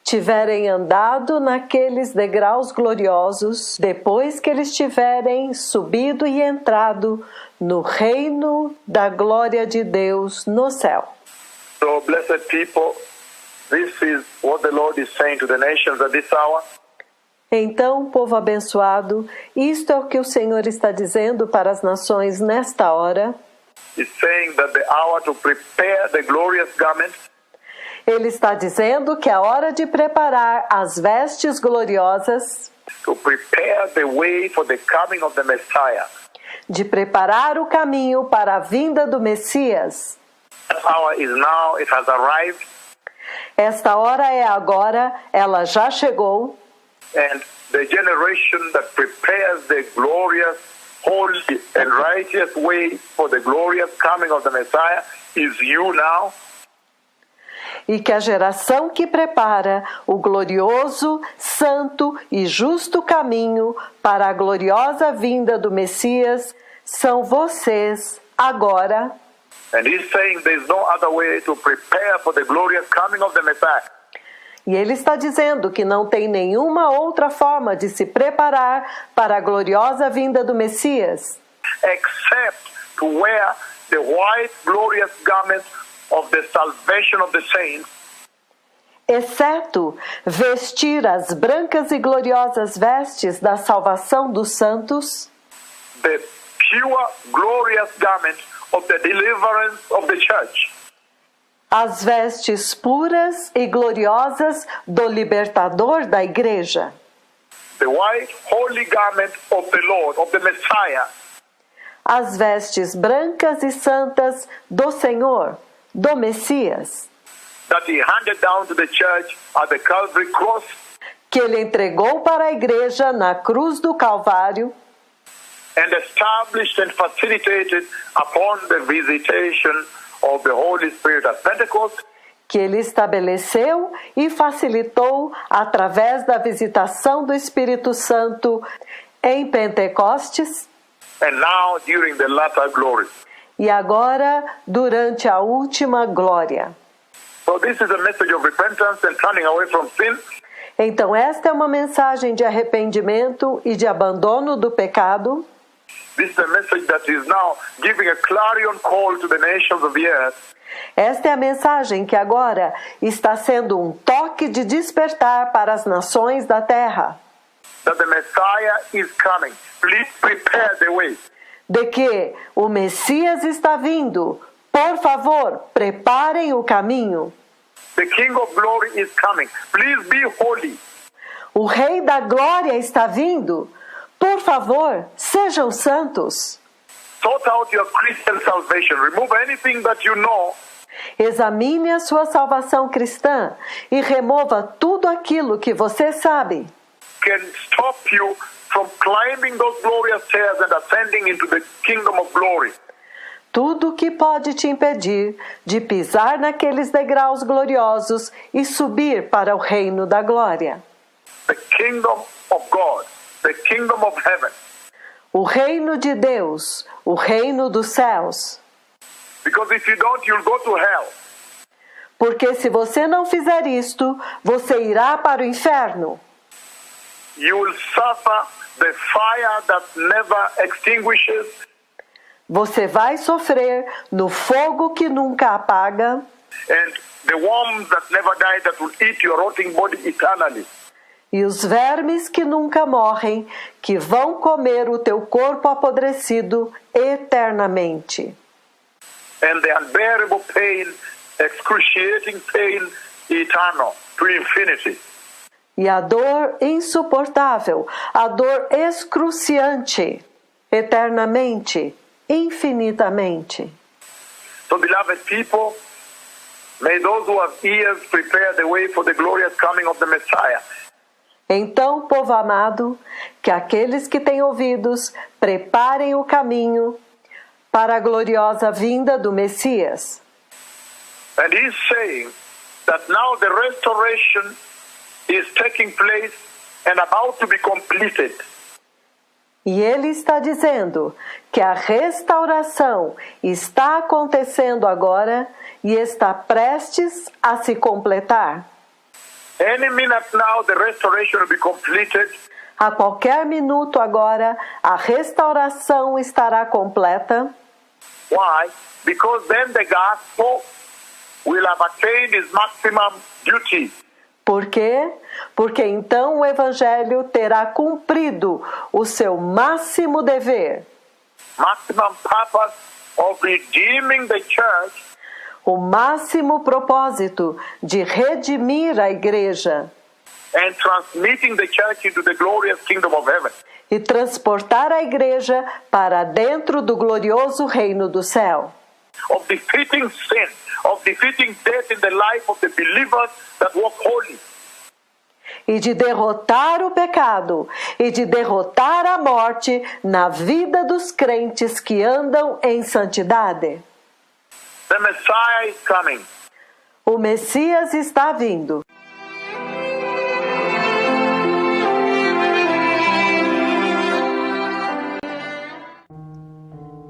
tiverem andado naqueles degraus gloriosos, depois que eles tiverem subido e entrado no reino da glória de Deus no céu. So, blessed people, this is what the Lord is saying to the nations at this hour. Então, povo abençoado, isto é o que o Senhor está dizendo para as nações nesta hora. He's saying that the hour to prepare the glorious garment Ele está dizendo que é a hora de preparar as vestes gloriosas, to prepare the way for the coming of the Messiah. de preparar o caminho para a vinda do Messias. That hour is now, it has arrived, Esta hora é agora, ela já chegou, and the generation that prepares the glorious, holy, and righteous way for the glorious coming of the Messiah is you now. e que a geração que prepara o glorioso, santo e justo caminho para a gloriosa vinda do Messias são vocês agora. And he's saying there's no other way to prepare for the glorious coming of the Messiah. E ele está dizendo que não tem nenhuma outra forma de se preparar para a gloriosa vinda do Messias, Except to wear the white glorious garment of the salvation of the saints, exceto vestir as brancas e gloriosas vestes da salvação dos santos, the pure glorious garment of the deliverance of the church, as vestes puras e gloriosas do libertador da igreja, the white holy garment of the Lord, of the Messiah, as vestes brancas e santas do Senhor, do Messias, that he handed down to the church at the Calvary cross, que ele entregou para a igreja na cruz do Calvário and established and facilitated upon the visitation of the Holy Spirit at Pentecost, que ele estabeleceu e facilitou através da visitação do Espírito Santo em Pentecostes and now during the latter glory. e agora durante a última glória. So this is a message of repentance and turning away from sin. Então esta é uma mensagem de arrependimento e de abandono do pecado. This is a message that is now giving a clarion call to the nations of the earth. Esta é a mensagem que agora está sendo um toque de despertar para as nações da terra, That the Messiah is coming. Please prepare the way. de que o Messias está vindo. Por favor, preparem o caminho. The King of Glory is coming. Please be holy. O Rei da Glória está vindo. Por favor, sejam santos. Sort out your Christian salvation. Remove anything that you know Examine a sua salvação cristã e remova tudo aquilo que você sabe can stop you from climbing those glorious stairs and ascending into the kingdom of glory. Tudo que pode te impedir de pisar naqueles degraus gloriosos e subir para o reino da glória. The kingdom of God, the kingdom of heaven. O reino de Deus, o reino dos céus. Because if you don't, you'll go to hell. Porque se você não fizer isto, você irá para o inferno. You will suffer the fire that never extinguishes. Você vai sofrer no fogo que nunca apaga. And the worms that never die that will eat your rotting body eternally. E os vermes que nunca morrem, que vão comer o teu corpo apodrecido eternamente. And the unbearable pain, excruciating pain, eternal, to infinity. E a dor insuportável, a dor excruciante, eternamente, infinitamente. So, beloved people, may those who have ears prepare the way for the glorious coming of the Messiah. Então, povo amado, que aqueles que têm ouvidos preparem o caminho para a gloriosa vinda do Messias. And he's saying that now the restoration is taking place and about to be completed. E ele está dizendo que a restauração está acontecendo agora e está prestes a se completar. Any minute now the restoration will be completed. A qualquer minuto agora, a restauração estará completa. Why? Because then the gospel will have attained its maximum duty. Por quê? Porque então o Evangelho terá cumprido o seu máximo dever. Maximum purpose of redeeming the church. O máximo propósito de redimir a igreja. And transmitting the church into the glorious kingdom of heaven. E transportar a igreja para dentro do glorioso reino do céu. Of defeating sin, of defeating death in the life of the believers that walk holy. E de derrotar o pecado, e de derrotar a morte na vida dos crentes que andam em santidade. The Messiah is coming. O Messias está vindo.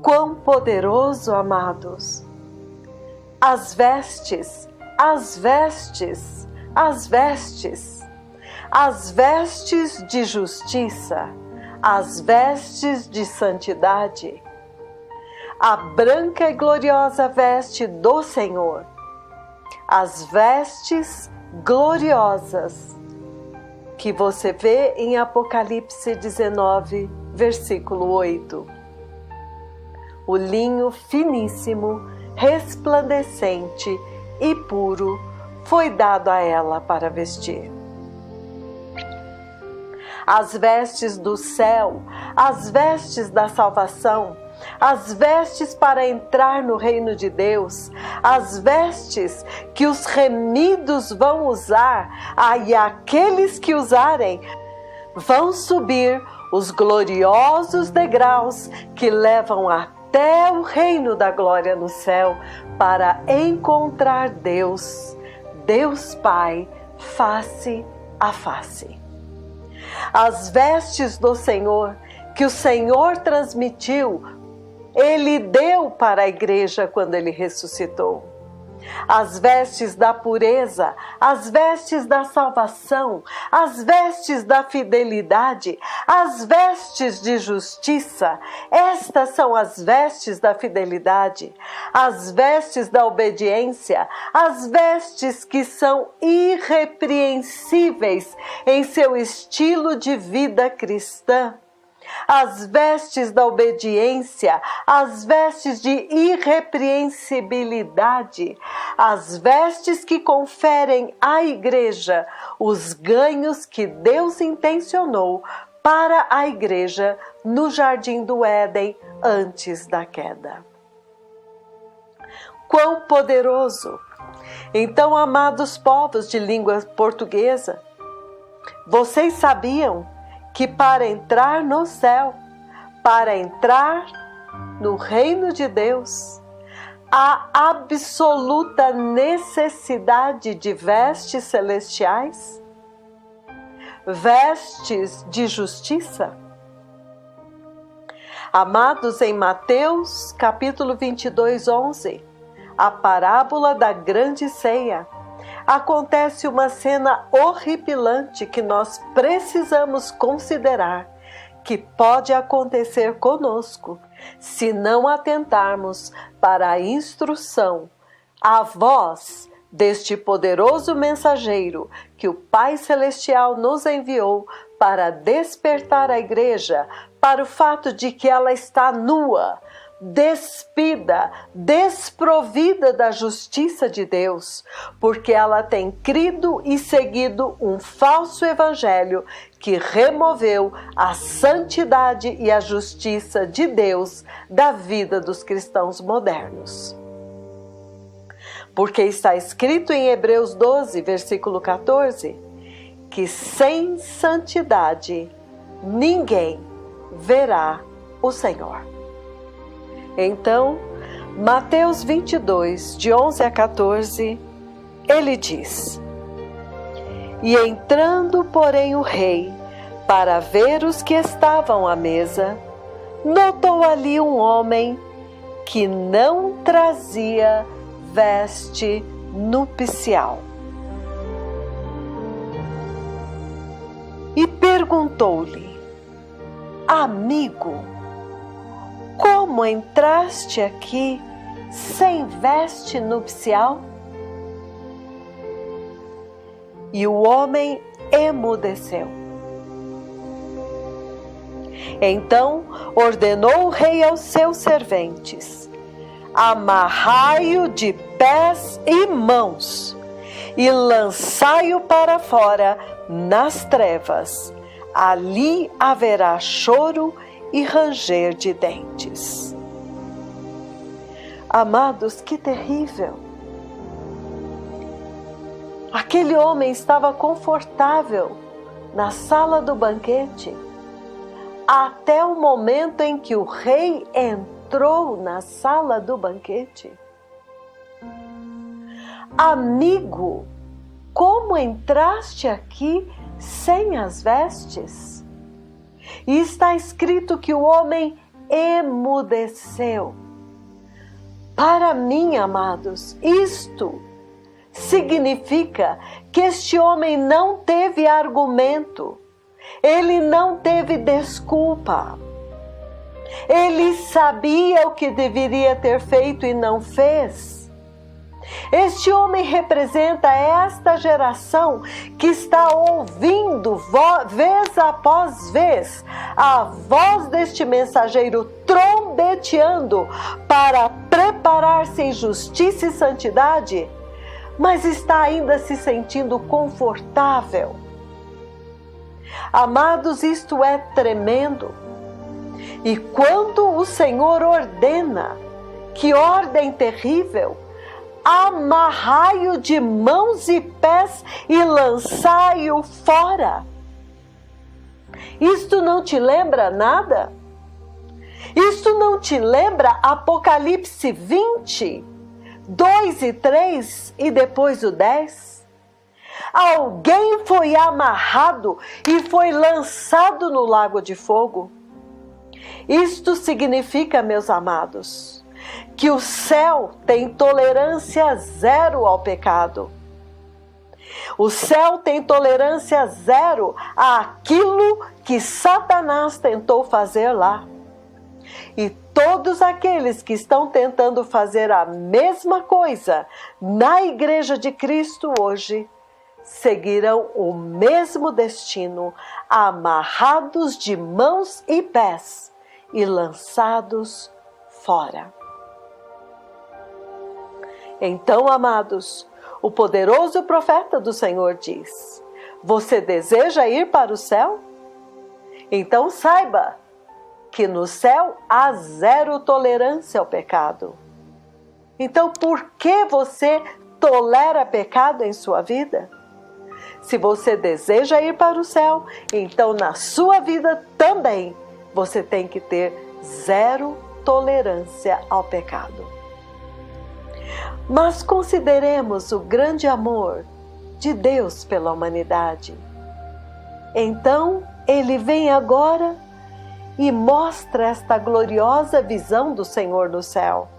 Quão poderoso, amados! As vestes, as vestes, as vestes, as vestes de justiça, as vestes de santidade, a branca e gloriosa veste do Senhor, as vestes gloriosas que você vê em Apocalipse 19, versículo 8. O linho finíssimo, resplandecente e puro foi dado a ela para vestir. As vestes do céu, as vestes da salvação, as vestes para entrar no reino de Deus, as vestes que os remidos vão usar, e aqueles que usarem vão subir os gloriosos degraus que levam até o reino da glória no céu para encontrar Deus, Deus Pai, face a face. As vestes do Senhor que o Senhor transmitiu, Ele deu para a igreja quando Ele ressuscitou. As vestes da pureza, as vestes da salvação, as vestes da fidelidade, as vestes de justiça. Estas são as vestes da fidelidade, as vestes da obediência, as vestes que são irrepreensíveis em seu estilo de vida cristã. As vestes da obediência, as vestes de irrepreensibilidade, as vestes que conferem à igreja os ganhos que Deus intencionou para a igreja no jardim do Éden antes da queda. Quão poderoso! Então, amados povos de língua portuguesa, Vocês sabiam que para entrar no céu, para entrar no reino de Deus, há absoluta necessidade de vestes celestiais? Vestes de justiça? Amados, em Mateus capítulo 22, 11, a parábola da grande ceia, acontece uma cena horripilante que nós precisamos considerar, que pode acontecer conosco, se não atentarmos para a instrução, a voz deste poderoso mensageiro que o Pai Celestial nos enviou para despertar a igreja para o fato de que ela está nua, despida, desprovida da justiça de Deus, porque ela tem crido e seguido um falso evangelho que removeu a santidade e a justiça de Deus da vida dos cristãos modernos. Porque está escrito em Hebreus 12, versículo 14, que sem santidade ninguém verá o Senhor. Então, Mateus 22, de 11 a 14, ele diz: E entrando, porém, o rei, para ver os que estavam à mesa, notou ali um homem que não trazia veste nupcial. E perguntou-lhe: Amigo, como entraste aqui sem veste nupcial? E o homem emudeceu. Então ordenou o rei aos seus serventes: amarrai-o de pés e mãos e lançai-o para fora nas trevas. Ali haverá choro e ranger de dentes. Amados, que terrível! Aquele homem estava confortável na sala do banquete até o momento em que o rei entrou na sala do banquete. Amigo, como entraste aqui sem as vestes? E está escrito que o homem emudeceu. Para mim, amados, isto significa que este homem não teve argumento, ele não teve desculpa. Ele sabia o que deveria ter feito e não fez. Este homem representa esta geração que está ouvindo vez após vez a voz deste mensageiro trombeteando para preparar-se em justiça e santidade, mas está ainda se sentindo confortável. Amados, isto é tremendo. E quando o Senhor ordena, que ordem terrível, amarrai-o de mãos e pés e lançai-o fora. Isto não te lembra nada? Isto não te lembra Apocalipse 20, 2 e 3 e depois o 10? Alguém foi amarrado e foi lançado no lago de fogo. Isto significa, meus amados, que o céu tem tolerância zero ao pecado. O céu tem tolerância zero àquilo que Satanás tentou fazer lá. E todos aqueles que estão tentando fazer a mesma coisa na Igreja de Cristo hoje, seguirão o mesmo destino, amarrados de mãos e pés e lançados fora. Então, amados, o poderoso profeta do Senhor diz: você deseja ir para o céu? Então saiba que no céu há zero tolerância ao pecado. Então, por que você tolera pecado em sua vida? Se você deseja ir para o céu, então na sua vida também você tem que ter zero tolerância ao pecado. Mas consideremos o grande amor de Deus pela humanidade. Então, Ele vem agora e mostra esta gloriosa visão do Senhor no céu,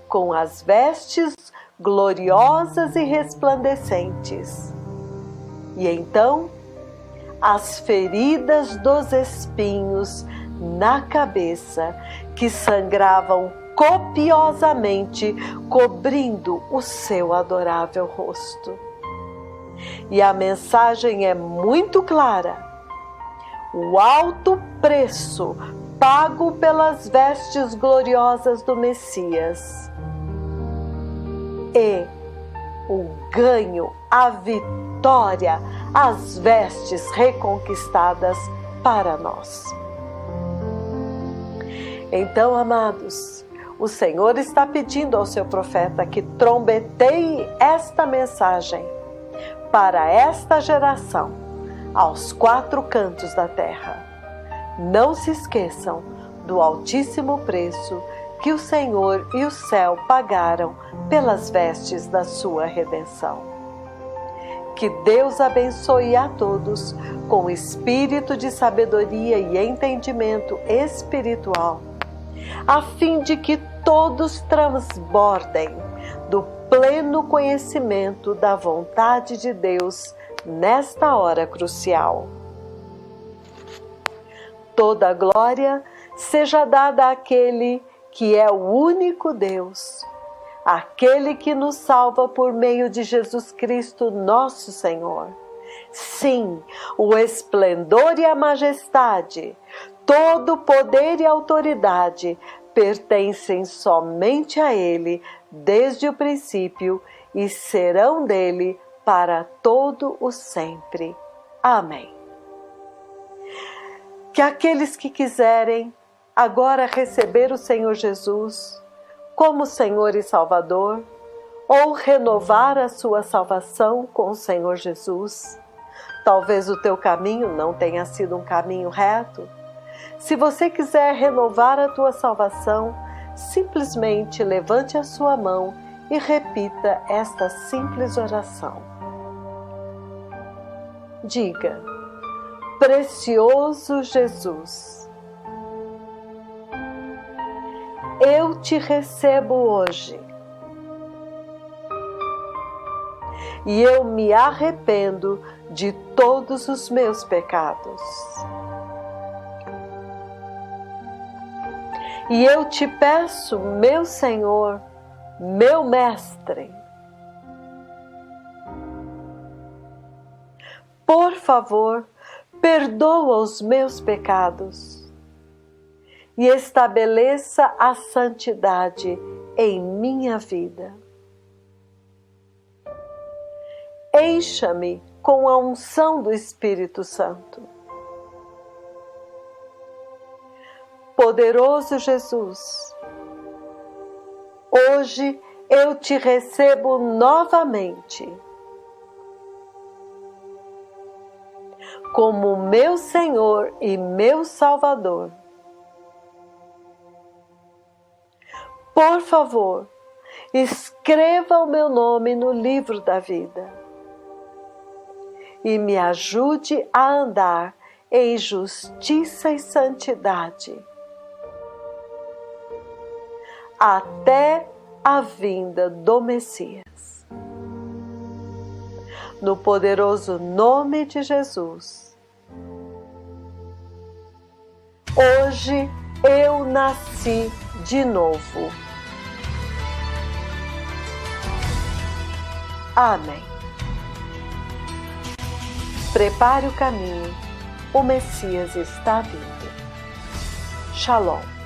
com as vestes gloriosas e resplandecentes. E então, as feridas dos espinhos na cabeça, que sangravam copiosamente, cobrindo o seu adorável rosto. E a mensagem é muito clara: o alto preço pago pelas vestes gloriosas do Messias e o ganho, a vitória, as vestes reconquistadas para nós. Então, amados, o Senhor está pedindo ao seu profeta que trombeteie esta mensagem para esta geração, aos 4 cantos da terra. Não se esqueçam do altíssimo preço que o Senhor e o céu pagaram pelas vestes da sua redenção. Que Deus abençoe a todos com espírito de sabedoria e entendimento espiritual, a fim de que todos transbordem do pleno conhecimento da vontade de Deus nesta hora crucial. Toda glória seja dada àquele que é o único Deus, aquele que nos salva por meio de Jesus Cristo, nosso Senhor. Sim, o esplendor e a majestade, todo o poder e autoridade pertencem somente a Ele desde o princípio e serão dele para todo o sempre. Amém. Que aqueles que quiserem agora receber o Senhor Jesus como Senhor e Salvador, ou renovar a sua salvação com o Senhor Jesus, talvez o teu caminho não tenha sido um caminho reto. Se você quiser renovar a tua salvação, simplesmente levante a sua mão e repita esta simples oração. Diga: Precioso Jesus, eu te recebo hoje e eu me arrependo de todos os meus pecados. E eu te peço, meu Senhor, meu Mestre, por favor, perdoa os meus pecados e estabeleça a santidade em minha vida. Encha-me com a unção do Espírito Santo. Poderoso Jesus, hoje eu te recebo novamente como meu Senhor e meu Salvador. Por favor, escreva o meu nome no livro da vida e me ajude a andar em justiça e santidade até a vinda do Messias. No poderoso nome de Jesus, hoje eu nasci de novo. Amém. Prepare o caminho, o Messias está vindo. Shalom.